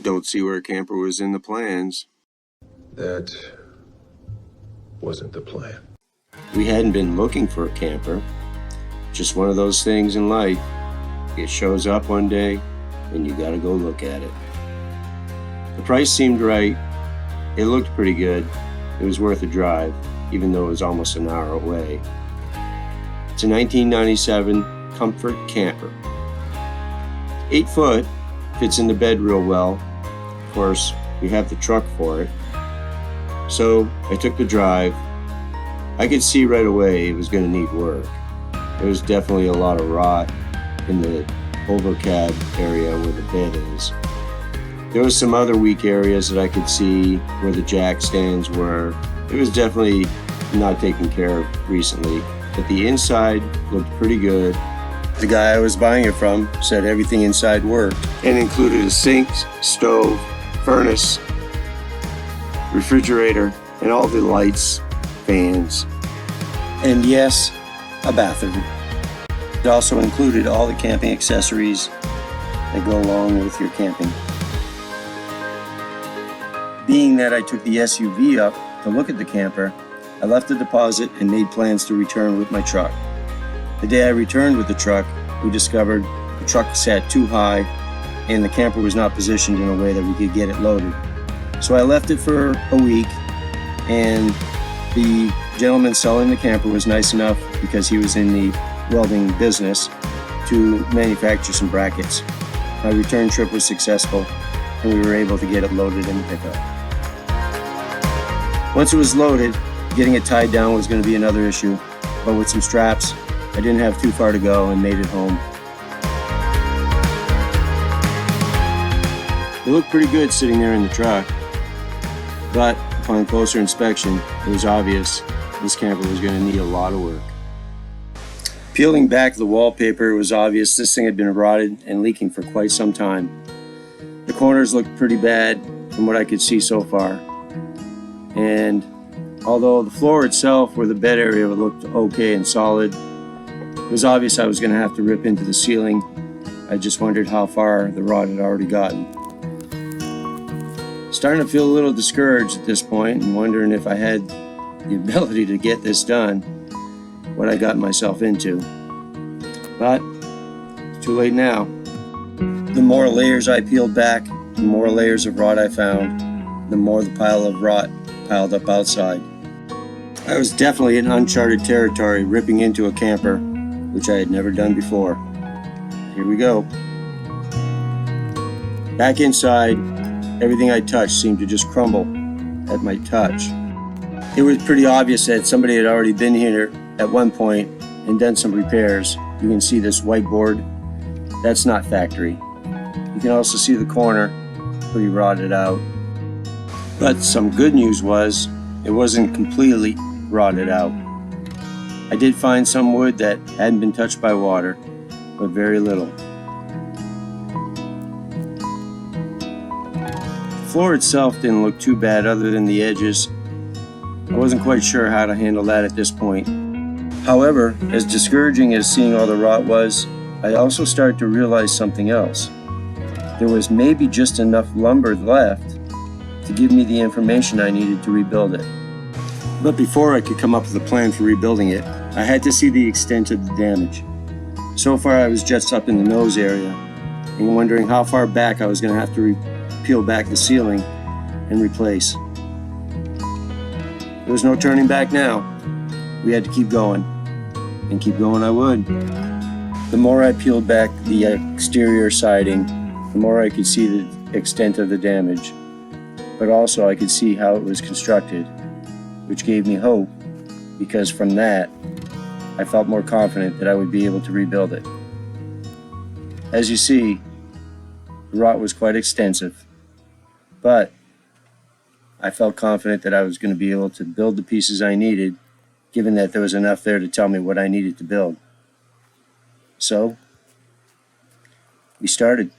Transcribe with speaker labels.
Speaker 1: Don't see where a camper was in the plans.
Speaker 2: That wasn't the plan.
Speaker 1: We hadn't been looking for a camper. Just one of those things in life. It shows up one day and you gotta go look at it. The price seemed right. It looked pretty good. It was worth a drive, even though it was almost an hour away. It's a 1997 Comfort camper. 8 foot, fits in the bed real well. Of course, we have the truck for it. So I took the drive. I could see right away it was going to need work. There was definitely a lot of rot in the overcab area where the bed is. There was some other weak areas that I could see where the jack stands were. It was definitely not taken care of recently, but the inside looked pretty good. The guy I was buying it from said everything inside worked and included a sink, stove, furnace, refrigerator, and all the lights, fans, and yes, a bathroom. It also included all the camping accessories that go along with your camping. Being that I took the SUV up to look at the camper, I left the deposit and made plans to return with my truck. The day I returned with the truck, we discovered the truck sat too high and the camper was not positioned in a way that we could get it loaded. So I left it for a week, and the gentleman selling the camper was nice enough, because he was in the welding business, to manufacture some brackets. My return trip was successful and we were able to get it loaded in the pickup. Once it was loaded, getting it tied down was going to be another issue, but with some straps, I didn't have too far to go and made it home. It looked pretty good sitting there in the truck, but upon closer inspection, it was obvious this camper was going to need a lot of work. Peeling back the wallpaper, it was obvious this thing had been rotted and leaking for quite some time. The corners looked pretty bad from what I could see so far, and although the floor itself, where the bed area looked okay and solid, it was obvious I was going to have to rip into the ceiling. I just wondered how far the rot had already gotten. Starting to feel a little discouraged at this point and wondering if I had the ability to get this done, what I got myself into. But it's too late now. The more layers I peeled back, the more layers of rot I found, the more the pile of rot piled up outside. I was definitely in uncharted territory, ripping into a camper, which I had never done before. Here we go. Back inside, everything I touched seemed to just crumble at my touch. It was pretty obvious that somebody had already been here at one point and done some repairs. You can see this whiteboard. That's not factory. You can also see the corner, pretty rotted out. But some good news was, it wasn't completely rotted out. I did find some wood that hadn't been touched by water, but very little. The floor itself didn't look too bad other than the edges. I wasn't quite sure how to handle that at this point. However, as discouraging as seeing all the rot was, I also started to realize something else. There was maybe just enough lumber left to give me the information I needed to rebuild it. But before I could come up with a plan for rebuilding it, I had to see the extent of the damage. So far I was just up in the nose area and wondering how far back I was going to have to peel back the ceiling and replace. There was no turning back now. We had to keep going, and keep going I would. The more I peeled back the exterior siding, the more I could see the extent of the damage, but also I could see how it was constructed, which gave me hope, because from that, I felt more confident that I would be able to rebuild it. As you see, the rot was quite extensive, but I felt confident that I was going to be able to build the pieces I needed, given that there was enough there to tell me what I needed to build. So, we started.